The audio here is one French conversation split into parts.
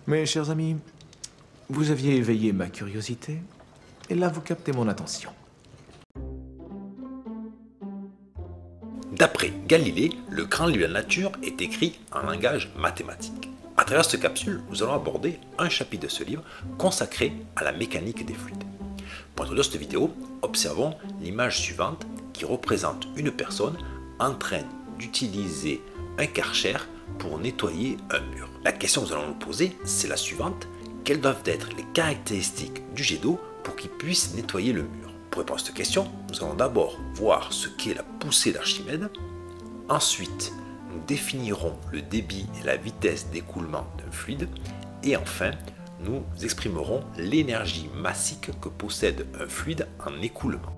Mes chers amis, vous aviez éveillé ma curiosité, et là vous captez mon attention. D'après Galilée, le grand livre de la nature est écrit en langage mathématique. À travers cette capsule, nous allons aborder un chapitre de ce livre consacré à la mécanique des fluides. Pour introduire cette vidéo, observons l'image suivante qui représente une personne en train d'utiliser un Karcher pour nettoyer un mur. La question que nous allons nous poser, c'est la suivante. Quelles doivent être les caractéristiques du jet d'eau pour qu'il puisse nettoyer le mur? Pour répondre à cette question, nous allons d'abord voir ce qu'est la poussée d'Archimède. Ensuite, nous définirons le débit et la vitesse d'écoulement d'un fluide. Et enfin, nous exprimerons l'énergie massique que possède un fluide en écoulement.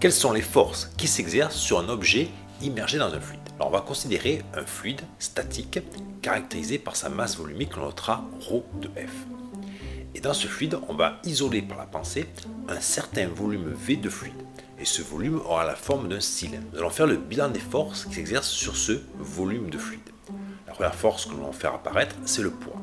Quelles sont les forces qui s'exercent sur un objet immergé dans un fluide? Alors on va considérer un fluide statique caractérisé par sa masse volumique que l'on notera ρ de F. Et dans ce fluide, on va isoler par la pensée un certain volume V de fluide. Et ce volume aura la forme d'un cylindre. Nous allons faire le bilan des forces qui s'exercent sur ce volume de fluide. La première force que nous allons faire apparaître, c'est le poids.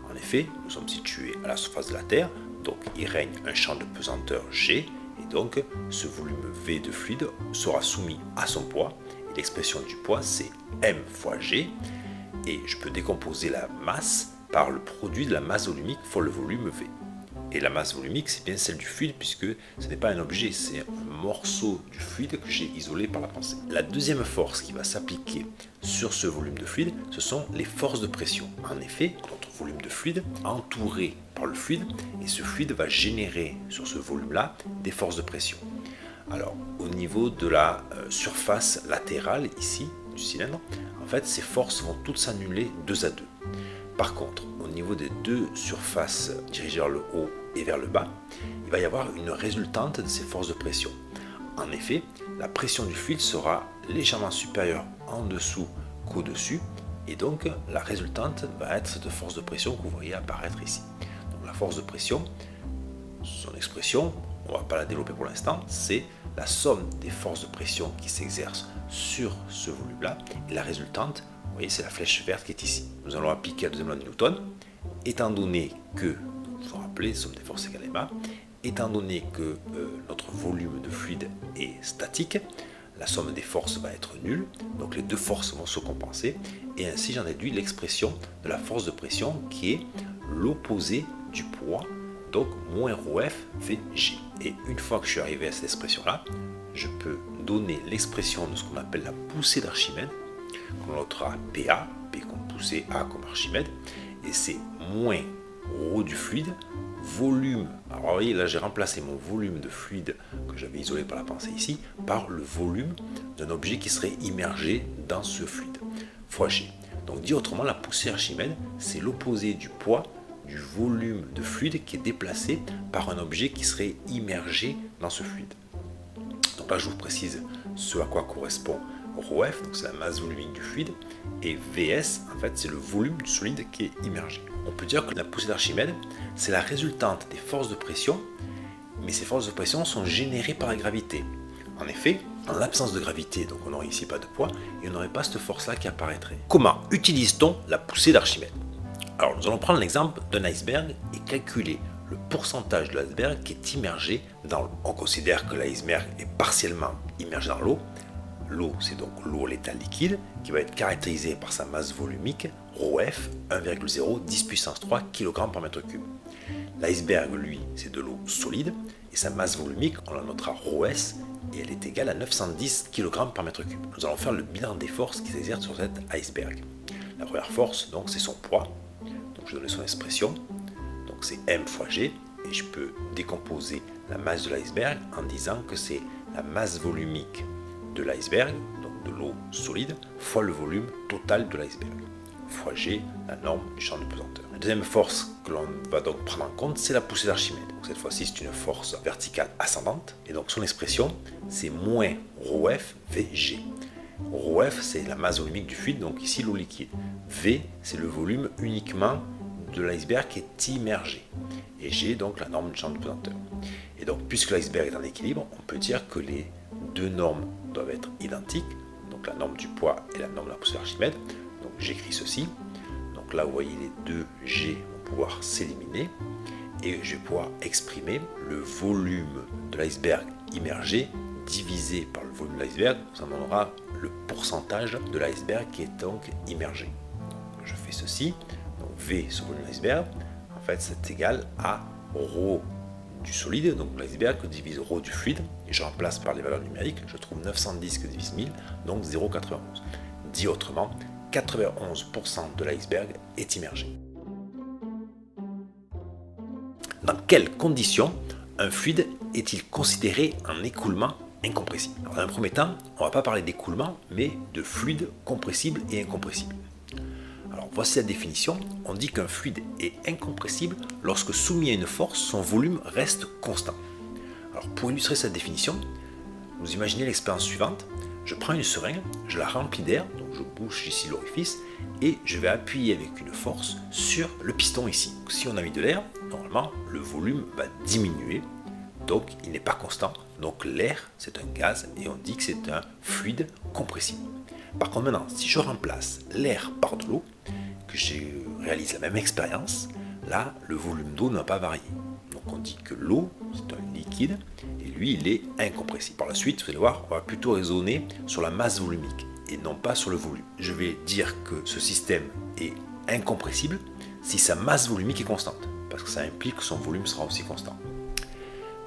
En effet, nous sommes situés à la surface de la Terre, donc il règne un champ de pesanteur G, et donc ce volume V de fluide sera soumis à son poids. Et l'expression du poids, c'est M fois G, et je peux décomposer la masse par le produit de la masse volumique fois le volume V. Et la masse volumique, c'est bien celle du fluide, puisque ce n'est pas un objet, c'est un morceau du fluide que j'ai isolé par la pensée. La deuxième force qui va s'appliquer sur ce volume de fluide, ce sont les forces de pression. En effet, notre volume de fluide est entouré par le fluide, et ce fluide va générer sur ce volume-là des forces de pression. Alors, au niveau de la surface latérale, ici, du cylindre, en fait, ces forces vont toutes s'annuler 2 à 2. Par contre, au niveau des deux surfaces dirigées vers le haut et vers le bas, il va y avoir une résultante de ces forces de pression. En effet, la pression du fluide sera légèrement supérieure en dessous qu'au-dessus, et donc la résultante va être cette force de pression que vous voyez apparaître ici. Donc la force de pression, son expression, on ne va pas la développer pour l'instant, c'est la somme des forces de pression qui s'exercent sur ce volume-là, et la résultante, vous voyez, c'est la flèche verte qui est ici. Nous allons appliquer la deuxième loi de Newton, étant donné que, vous vous rappelez, somme des forces égale ma, étant donné que notre volume de fluide est statique, la somme des forces va être nulle, donc les deux forces vont se compenser, et ainsi j'en déduis l'expression de la force de pression qui est l'opposé du poids, donc moins ρf Vg. Et une fois que je suis arrivé à cette expression-là, je peux donner l'expression de ce qu'on appelle la poussée d'Archimède, qu'on notera PA, P comme poussée, A comme Archimède, et c'est moins ρ du fluide, volume, alors vous voyez là j'ai remplacé mon volume de fluide que j'avais isolé par la pensée ici, par le volume d'un objet qui serait immergé dans ce fluide, fois G. Donc dit autrement, la poussée Archimède, c'est l'opposé du poids du volume de fluide qui est déplacé par un objet qui serait immergé dans ce fluide. Donc là je vous précise ce à quoi correspond ρf, donc c'est la masse volumique du fluide, et Vs, en fait, c'est le volume du solide qui est immergé. On peut dire que la poussée d'Archimède, c'est la résultante des forces de pression, mais ces forces de pression sont générées par la gravité. En effet, en l'absence de gravité, donc on n'aurait ici pas de poids, et on n'aurait pas cette force-là qui apparaîtrait. Comment utilise-t-on la poussée d'Archimède? Alors, nous allons prendre l'exemple d'un iceberg et calculer le pourcentage de l'iceberg qui est immergé dans l'eau. On considère que l'iceberg est partiellement immergé dans l'eau. L'eau, c'est donc l'eau à l'état liquide qui va être caractérisée par sa masse volumique, ρf, 1,0 10 puissance 3 kg par mètre cube. L'iceberg, lui, c'est de l'eau solide et sa masse volumique, on la notera ρs, et elle est égale à 910 kg par mètre cube. Nous allons faire le bilan des forces qui s'exercent sur cet iceberg. La première force, donc, c'est son poids. Donc, je vais donner son expression. Donc, c'est M fois G, et je peux décomposer la masse de l'iceberg en disant que c'est la masse volumique de l'iceberg, donc de l'eau solide, fois le volume total de l'iceberg, fois G, la norme du champ de pesanteur. La deuxième force que l'on va donc prendre en compte, c'est la poussée d'Archimède. Cette fois-ci, c'est une force verticale ascendante, et donc son expression, c'est moins ρf Vg. ρf, c'est la masse volumique du fluide, donc ici l'eau liquide. V, c'est le volume uniquement de l'iceberg qui est immergé. Et G, donc la norme du champ de pesanteur. Et donc, puisque l'iceberg est en équilibre, on peut dire que les deux normes doivent être identiques, donc la norme du poids et la norme de la poussée d'Archimède. Donc j'écris ceci, Donc là, vous voyez, les deux G vont pouvoir s'éliminer. Et je vais pouvoir exprimer le volume de l'iceberg immergé divisé par le volume de l'iceberg. Ça me donnera le pourcentage de l'iceberg qui est donc immergé. Donc, je fais ceci. Donc V sur le volume de l'iceberg, en fait, c'est égal à ρ du solide, donc l'iceberg, que divise ρ du fluide. Et je remplace par les valeurs numériques. Je trouve 910 que divise 1000, donc 0,91. Dit autrement, 91% de l'iceberg est immergé. Dans quelles conditions un fluide est-il considéré un écoulement incompressible? Alors, dans un premier temps, on ne va pas parler d'écoulement, mais de fluide compressible et incompressible. Alors voici la définition. On dit qu'un fluide est incompressible lorsque soumis à une force, son volume reste constant. Alors pour illustrer cette définition, vous imaginez l'expérience suivante. Je prends une seringue, je la remplis d'air, donc je bouche ici l'orifice, et je vais appuyer avec une force sur le piston ici. Donc, si on a mis de l'air, normalement le volume va diminuer, donc il n'est pas constant. Donc l'air c'est un gaz et on dit que c'est un fluide compressible. Par contre maintenant, si je remplace l'air par de l'eau, que je réalise la même expérience, là le volume d'eau ne va pas varier. Donc on dit que l'eau c'est un liquide et lui il est incompressible. Par la suite, vous allez voir, on va plutôt raisonner sur la masse volumique et non pas sur le volume. Je vais dire que ce système est incompressible si sa masse volumique est constante, parce que ça implique que son volume sera aussi constant.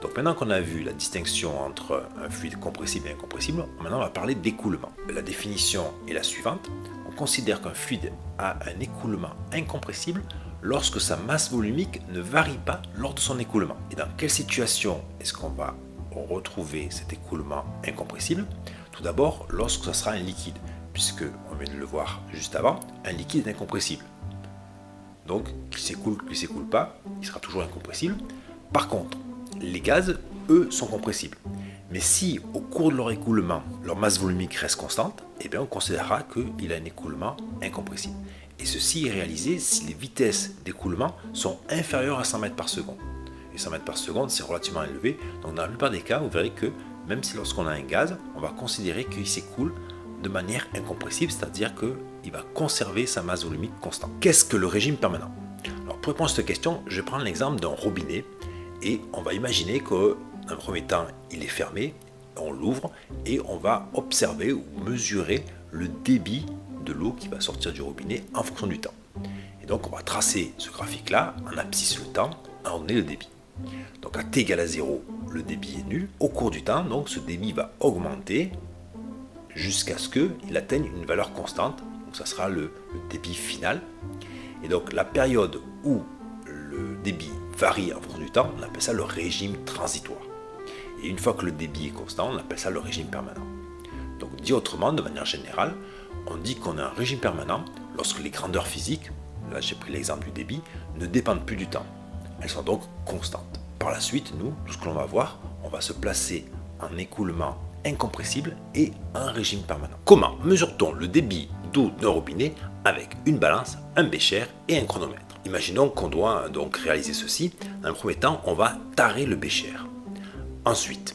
Donc maintenant qu'on a vu la distinction entre un fluide compressible et incompressible, maintenant on va parler d'écoulement. La définition est la suivante. On considère qu'un fluide a un écoulement incompressible lorsque sa masse volumique ne varie pas lors de son écoulement. Et dans quelle situation est-ce qu'on va retrouver cet écoulement incompressible? Tout d'abord, lorsque ce sera un liquide, puisque, on vient de le voir juste avant, un liquide est incompressible. Donc, qu'il s'écoule pas, il sera toujours incompressible. Par contre, les gaz, eux, sont compressibles. Mais si, au cours de leur écoulement, leur masse volumique reste constante, eh bien, on considérera qu'il a un écoulement incompressible. Et ceci est réalisé si les vitesses d'écoulement sont inférieures à 100 mètres par seconde. Et 100 mètres par seconde, c'est relativement élevé. Donc, dans la plupart des cas, vous verrez que même si lorsqu'on a un gaz, on va considérer qu'il s'écoule de manière incompressible, c'est-à-dire qu'il va conserver sa masse volumique constante. Qu'est-ce que le régime permanent? Alors, pour répondre à cette question, je vais prendre l'exemple d'un robinet. Et on va imaginer qu'en premier temps, il est fermé, on l'ouvre et on va observer ou mesurer le débit de l'eau qui va sortir du robinet en fonction du temps. Et donc, on va tracer ce graphique-là, en abscisse le temps, en donner le débit. Donc, à t égale à 0, le débit est nul. Au cours du temps, donc, ce débit va augmenter jusqu'à ce qu'il atteigne une valeur constante. Donc, ça sera le débit final. Et donc, la période où le débit varie en fonction du temps, on appelle ça le régime transitoire. Et une fois que le débit est constant, on appelle ça le régime permanent. Donc dit autrement, de manière générale, on dit qu'on a un régime permanent lorsque les grandeurs physiques, là j'ai pris l'exemple du débit, ne dépendent plus du temps. Elles sont donc constantes. Par la suite, nous, tout ce que l'on va voir, on va se placer en écoulement incompressible et en régime permanent. Comment mesure-t-on le débit d'eau d'un robinet avec une balance, un bécher et un chronomètre? Imaginons qu'on doit donc réaliser ceci. Dans un premier temps, on va tarer le bécher. Ensuite,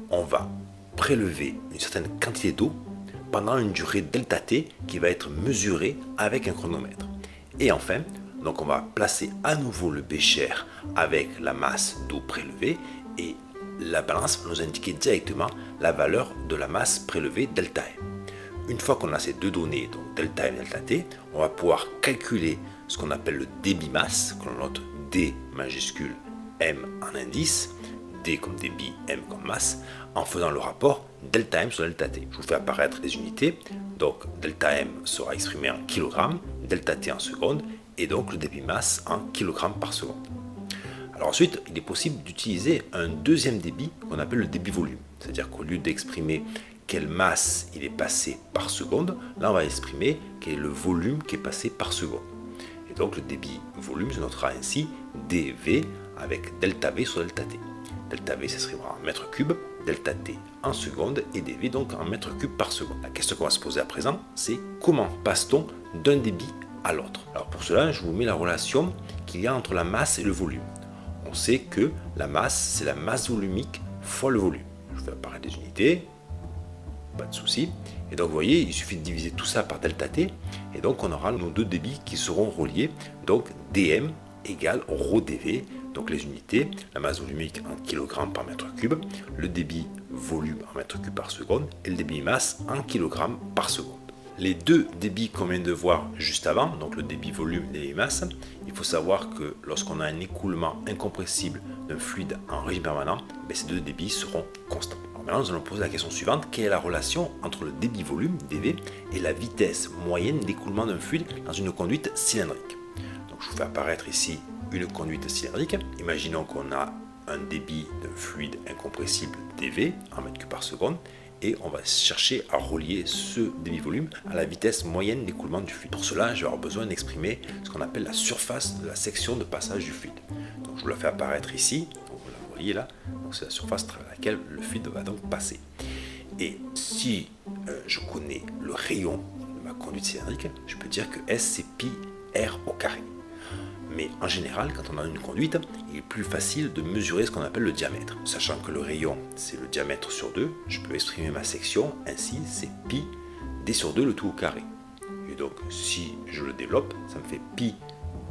on va prélever une certaine quantité d'eau pendant une durée delta t qui va être mesurée avec un chronomètre. Et enfin, donc on va placer à nouveau le bécher avec la masse d'eau prélevée et la balance va nous indiquer directement la valeur de la masse prélevée delta m. Une fois qu'on a ces deux données, donc delta m et delta t, on va pouvoir calculer ce qu'on appelle le débit masse, que l'on note D majuscule, M en indice, D comme débit, M comme masse, en faisant le rapport delta M sur delta T. Je vous fais apparaître les unités, donc delta M sera exprimé en kg, delta T en secondes, et donc le débit masse en kg par seconde. Alors ensuite, il est possible d'utiliser un deuxième débit qu'on appelle le débit volume, c'est-à-dire qu'au lieu d'exprimer quelle masse il est passé par seconde, là on va exprimer quel est le volume qui est passé par seconde. Et donc le débit volume se notera ainsi dV avec delta V sur delta T. Delta V s'écrira en mètres cubes, delta T en secondes et dV donc en mètres cubes par seconde. La question qu'on va se poser à présent, c'est comment passe-t-on d'un débit à l'autre? Alors pour cela, je vous mets la relation qu'il y a entre la masse et le volume. On sait que la masse, c'est la masse volumique fois le volume. Je vais apparaître des unités. pas de souci. Et donc vous voyez, il suffit de diviser tout ça par delta T, et donc on aura nos deux débits qui seront reliés, donc dm égale rho dV, donc les unités, la masse volumique en kg par mètre cube, le débit volume en mètre cube par seconde, et le débit masse en kg par seconde. Les deux débits qu'on vient de voir juste avant, donc le débit volume et le débit masse, il faut savoir que lorsqu'on a un écoulement incompressible d'un fluide en régime permanent, ces deux débits seront constants. Alors maintenant, nous allons poser la question suivante: quelle est la relation entre le débit volume, dV, et la vitesse moyenne d'écoulement d'un fluide dans une conduite cylindrique? Donc je vous fais apparaître ici une conduite cylindrique. Imaginons qu'on a un débit d'un fluide incompressible dV en mètres cubes par seconde, et on va chercher à relier ce débit-volume à la vitesse moyenne d'écoulement du fluide. Pour cela, je vais avoir besoin d'exprimer ce qu'on appelle la surface de la section de passage du fluide. Donc je vous la fais apparaître ici, donc vous la voyez là, c'est la surface à travers laquelle le fluide va donc passer. Et si je connais le rayon de ma conduite cylindrique, je peux dire que S c'est pi r au carré. Mais en général, quand on a une conduite, il est plus facile de mesurer ce qu'on appelle le diamètre. Sachant que le rayon, c'est le diamètre sur 2, je peux exprimer ma section ainsi, c'est pi d sur 2 le tout au carré. Et donc, si je le développe, ça me fait pi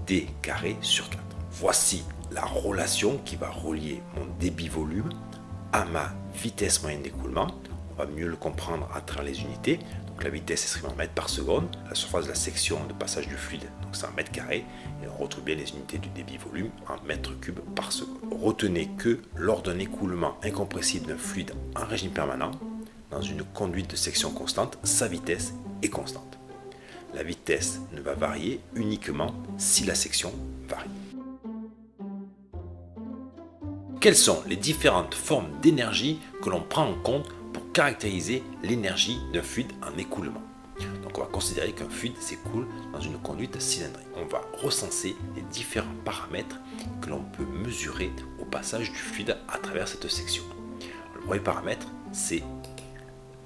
d carré sur 4. Voici la relation qui va relier mon débit-volume à ma vitesse moyenne d'écoulement. On va mieux le comprendre à travers les unités. Donc la vitesse s'exprime en mètres par seconde, la surface de la section de passage du fluide, donc c'est en mètres carrés, et on retrouve bien les unités du débit-volume en mètres cubes par seconde. Retenez que lors d'un écoulement incompressible d'un fluide en régime permanent, dans une conduite de section constante, sa vitesse est constante. La vitesse ne va varier uniquement si la section varie. Quelles sont les différentes formes d'énergie que l'on prend en compte pour caractériser l'énergie d'un fluide en écoulement? Donc on va considérer qu'un fluide s'écoule dans une conduite cylindrique. On va recenser les différents paramètres que l'on peut mesurer au passage du fluide à travers cette section. Le premier paramètre, c'est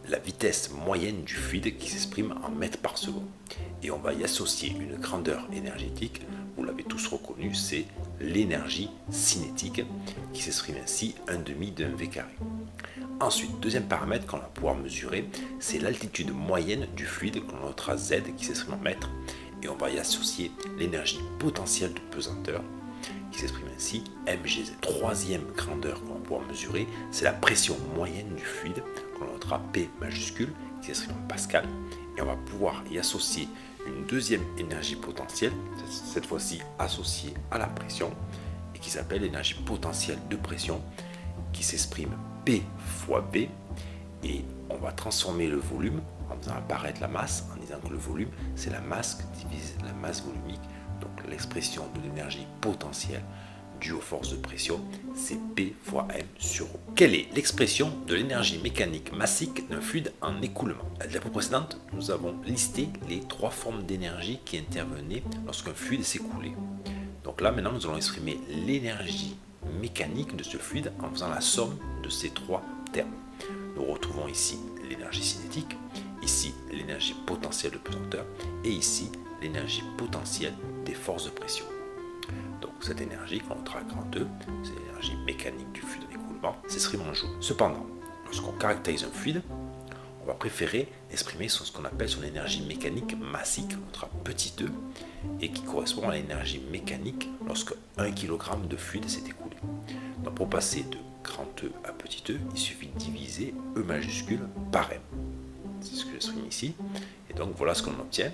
la vitesse moyenne du fluide qui s'exprime en mètres par seconde. Et on va y associer une grandeur énergétique, vous l'avez tous reconnu, c'est l'énergie cinétique qui s'exprime ainsi 1/2 d'un V carré. Ensuite, deuxième paramètre qu'on va pouvoir mesurer, c'est l'altitude moyenne du fluide, qu'on notera Z qui s'exprime en mètres, et on va y associer l'énergie potentielle de pesanteur qui s'exprime ainsi mgz. Troisième grandeur qu'on va pouvoir mesurer, c'est la pression moyenne du fluide, qu'on notera P majuscule qui s'exprime en pascal, et on va pouvoir y associer une deuxième énergie potentielle, cette fois-ci associée à la pression, et qui s'appelle l'énergie potentielle de pression, qui s'exprime P fois B, et on va transformer le volume en faisant apparaître la masse, en disant que le volume c'est la masse divisée la masse volumique, donc l'expression de l'énergie potentielle due aux forces de pression, c'est P fois M sur O. Quelle est l'expression de l'énergie mécanique massique d'un fluide en écoulement? À la diapo précédente, nous avons listé les trois formes d'énergie qui intervenaient lorsqu'un fluide s'écoulait. Donc là, maintenant, nous allons exprimer l'énergie mécanique de ce fluide en faisant la somme de ces trois termes. Nous retrouvons ici l'énergie cinétique, ici l'énergie potentielle de pesanteur et ici l'énergie potentielle des forces de pression. Donc cette énergie, qu'on notera à grand E, c'est l'énergie mécanique du fluide en écoulement, s'exprime en joules. Cependant, lorsqu'on caractérise un fluide, on va préférer exprimer ce qu'on appelle son énergie mécanique massique, qu'on notera petit e, et qui correspond à l'énergie mécanique lorsque 1 kg de fluide s'est écoulé. Donc pour passer de grand E à petit e, il suffit de diviser E majuscule par M. C'est ce que j'exprime ici. Et donc voilà ce qu'on obtient.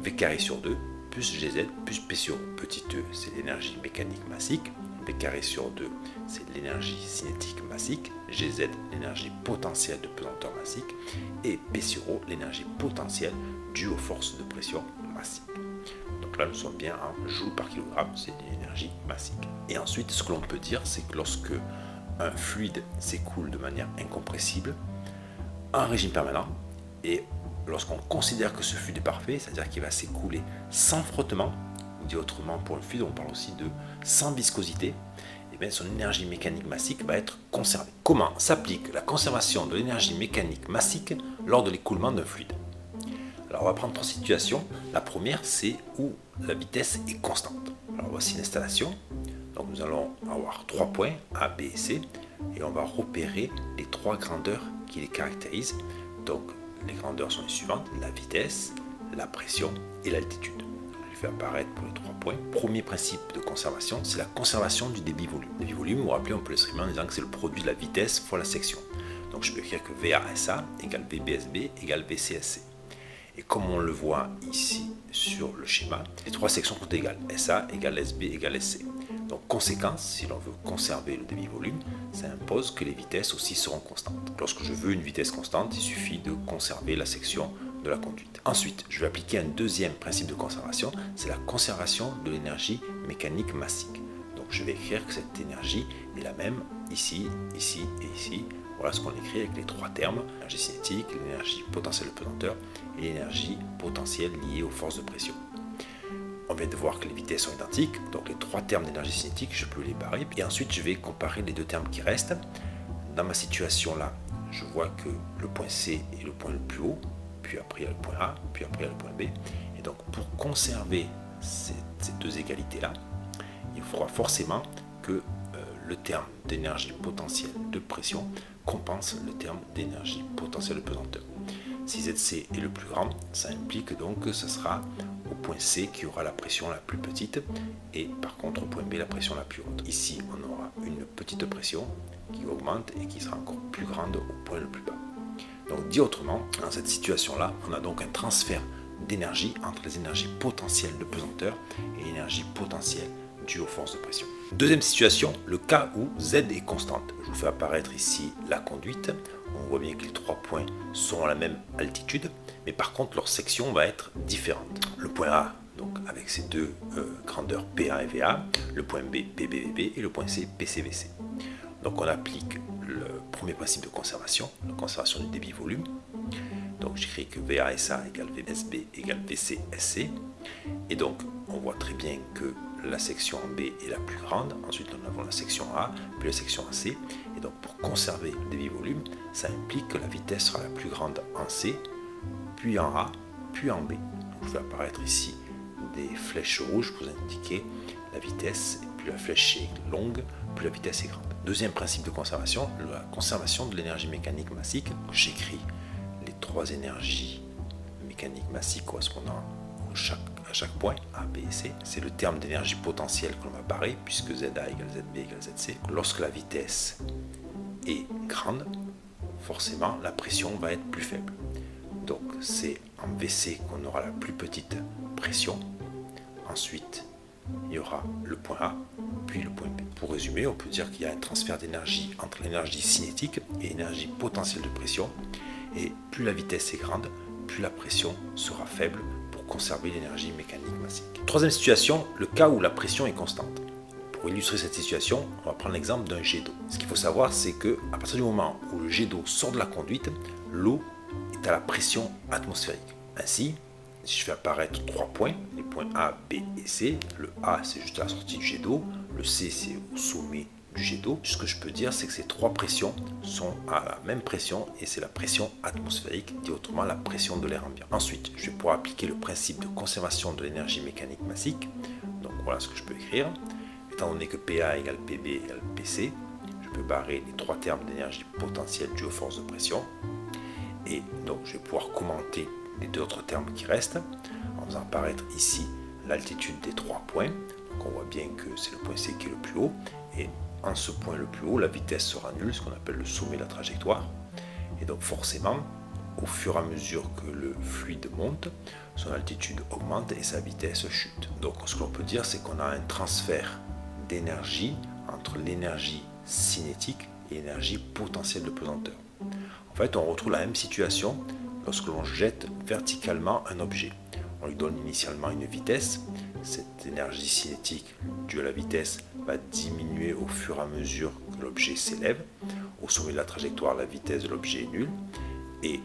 V carré sur 2 plus Gz plus P sur petit e, c'est l'énergie mécanique massique. V carré sur 2, c'est l'énergie cinétique massique. Gz, l'énergie potentielle de pesanteur massique. Et P sur O, l'énergie potentielle due aux forces de pression massiques. Donc là, nous sommes bien en joules par kilogramme, c'est l'énergie massique. Et ensuite, ce que l'on peut dire, c'est que lorsque un fluide s'écoule de manière incompressible, en régime permanent, et lorsqu'on considère que ce fluide est parfait, c'est-à-dire qu'il va s'écouler sans frottement, dit autrement pour le fluide, on parle aussi de sans viscosité, et bien son énergie mécanique massique va être conservée. Comment s'applique la conservation de l'énergie mécanique massique lors de l'écoulement d'un fluide? Alors on va prendre trois situations. La première, c'est où la vitesse est constante. Alors voici l'installation. Donc nous allons avoir 3 points A, B et C, et on va repérer les 3 grandeurs qui les caractérisent. Donc les grandeurs sont les suivantes, la vitesse, la pression et l'altitude. Je vais apparaître pour les 3 points. Premier principe de conservation, c'est la conservation du débit-volume. Débit-volume, vous vous rappelez, on peut l'exprimer en disant que c'est le produit de la vitesse fois la section. Donc je peux écrire que VASA égale VBSB égale VCSC. Et comme on le voit ici sur le schéma, les 3 sections sont égales. SA égale SB égale SC. Donc conséquence, si l'on veut conserver le débit-volume, ça impose que les vitesses aussi seront constantes. Lorsque je veux une vitesse constante, il suffit de conserver la section de la conduite. Ensuite, je vais appliquer un deuxième principe de conservation, c'est la conservation de l'énergie mécanique massique. Donc je vais écrire que cette énergie est la même ici, ici et ici. Voilà ce qu'on écrit avec les 3 termes, l'énergie cinétique, l'énergie potentielle de pesanteur et l'énergie potentielle liée aux forces de pression. On vient de voir que les vitesses sont identiques, donc les 3 termes d'énergie cinétique, je peux les barrer. Et ensuite, je vais comparer les 2 termes qui restent. Dans ma situation là, je vois que le point C est le point le plus haut, puis après il y a le point A, puis après il y a le point B. Et donc pour conserver ces 2 égalités-là, il faudra forcément que le terme d'énergie potentielle de pression compense le terme d'énergie potentielle de pesanteur. Si ZC est le plus grand, ça implique donc que ce sera au point C qui aura la pression la plus petite et par contre au point B la pression la plus haute. Ici on aura une petite pression qui augmente et qui sera encore plus grande au point le plus bas. Donc dit autrement, dans cette situation-là, on a donc un transfert d'énergie entre les énergies potentielles de pesanteur et l'énergie potentielle due aux forces de pression. Deuxième situation, le cas où Z est constante. Je vous fais apparaître ici la conduite. On voit bien que les 3 points sont à la même altitude, mais par contre leur section va être différente. Le point A, donc avec ses 2 grandeurs PA et VA, le point B, PBVB et le point C, PCVC. Donc on applique le premier principe de conservation, la conservation du débit-volume. Donc j'écris que VASA égale VSB égale VCSC. Et donc on voit très bien que la section B est la plus grande, ensuite nous avons la section A, puis la section C, et donc pour conserver le débit-volume, ça implique que la vitesse sera la plus grande en C, puis en A, puis en B. Donc, je vais apparaître ici des flèches rouges pour indiquer la vitesse, et plus la flèche est longue, plus la vitesse est grande. Deuxième principe de conservation, la conservation de l'énergie mécanique massique. J'écris les 3 énergies mécaniques massiques correspondant à chaque point, A, B et C. C'est le terme d'énergie potentielle que l'on va barrer, puisque ZA égale ZB égale ZC. Lorsque la vitesse est grande, forcément la pression va être plus faible. Donc c'est en VC qu'on aura la plus petite pression. Ensuite, il y aura le point A, puis le point B. Pour résumer, on peut dire qu'il y a un transfert d'énergie entre l'énergie cinétique et l'énergie potentielle de pression. Et plus la vitesse est grande, plus la pression sera faible pour conserver l'énergie mécanique massique. Troisième situation, le cas où la pression est constante. Pour illustrer cette situation, on va prendre l'exemple d'un jet d'eau. Ce qu'il faut savoir, c'est que à partir du moment où le jet d'eau sort de la conduite, l'eau est à la pression atmosphérique. Ainsi, si je fais apparaître 3 points, les points A, B et C, le A c'est juste à la sortie du jet d'eau, le C c'est au sommet du jet d'eau, ce que je peux dire c'est que ces 3 pressions sont à la même pression et c'est la pression atmosphérique, dit autrement la pression de l'air ambiant. Ensuite, je vais pouvoir appliquer le principe de conservation de l'énergie mécanique massique. Donc voilà ce que je peux écrire. Étant donné que PA égale PB égale PC, je peux barrer les 3 termes d'énergie potentielle due aux forces de pression. Et donc je vais pouvoir commenter les 2 autres termes qui restent en faisant apparaître ici l'altitude des 3 points. Donc on voit bien que c'est le point C qui est le plus haut. Et en ce point le plus haut, la vitesse sera nulle, ce qu'on appelle le sommet de la trajectoire. Et donc forcément, au fur et à mesure que le fluide monte, son altitude augmente et sa vitesse chute. Donc ce que l'on peut dire, c'est qu'on a un transfert d'énergie entre l'énergie cinétique et l'énergie potentielle de pesanteur. En fait, on retrouve la même situation lorsque l'on jette verticalement un objet. On lui donne initialement une vitesse. Cette énergie cinétique due à la vitesse va diminuer au fur et à mesure que l'objet s'élève. Au sommet de la trajectoire, la vitesse de l'objet est nulle. Et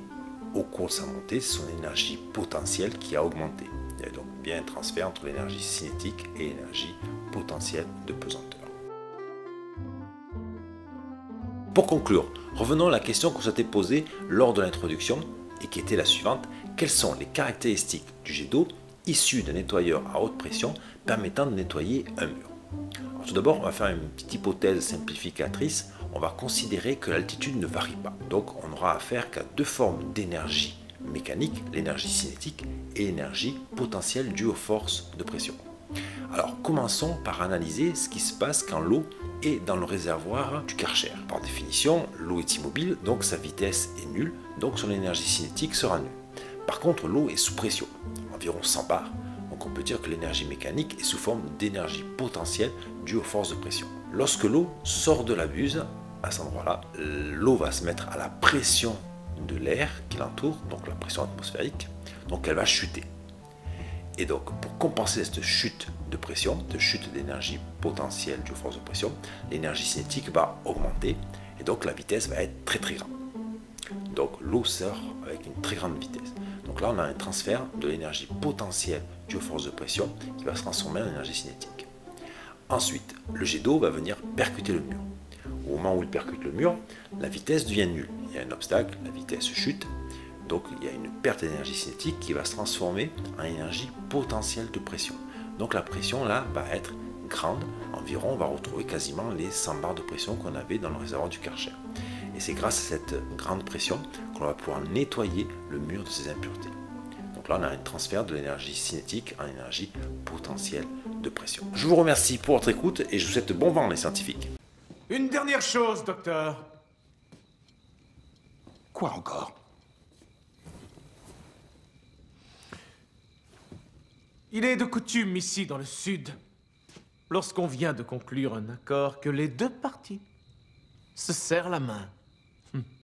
au cours de sa montée, c'est son énergie potentielle qui a augmenté. Il y a donc bien un transfert entre l'énergie cinétique et l'énergie potentielle de pesanteur. Pour conclure, revenons à la question qu'on s'était posée lors de l'introduction et qui était la suivante. Quelles sont les caractéristiques du jet d'eau issu d'un nettoyeur à haute pression permettant de nettoyer un mur? Alors, tout d'abord, on va faire une petite hypothèse simplificatrice. On va considérer que l'altitude ne varie pas. Donc, on n'aura affaire qu'à deux formes d'énergie mécanique, l'énergie cinétique et l'énergie potentielle due aux forces de pression. Alors, commençons par analyser ce qui se passe quand l'eau est dans le réservoir du Karcher. Par définition, l'eau est immobile, donc sa vitesse est nulle, donc son énergie cinétique sera nulle. Par contre, l'eau est sous pression, environ 100 bars, donc on peut dire que l'énergie mécanique est sous forme d'énergie potentielle due aux forces de pression. Lorsque l'eau sort de la buse, à cet endroit-là, l'eau va se mettre à la pression de l'air qui l'entoure, donc la pression atmosphérique, donc elle va chuter. Et donc, pour compenser cette chute de pression, de chute d'énergie potentielle due aux forces de pression, l'énergie cinétique va augmenter et donc la vitesse va être très grande. Donc l'eau sort avec une très grande vitesse. Donc là, on a un transfert de l'énergie potentielle due aux forces de pression qui va se transformer en énergie cinétique. Ensuite, le jet d'eau va venir percuter le mur. Au moment où il percute le mur, la vitesse devient nulle. Il y a un obstacle, la vitesse chute. Donc il y a une perte d'énergie cinétique qui va se transformer en énergie potentielle de pression. Donc la pression là va être grande, environ on va retrouver quasiment les 100 bars de pression qu'on avait dans le réservoir du Karcher. Et c'est grâce à cette grande pression qu'on va pouvoir nettoyer le mur de ces impuretés. Donc là on a un transfert de l'énergie cinétique en énergie potentielle de pression. Je vous remercie pour votre écoute et je vous souhaite bon vent les scientifiques. Une dernière chose, docteur. Quoi encore? Il est de coutume ici dans le Sud, lorsqu'on vient de conclure un accord, que les deux parties se serrent la main.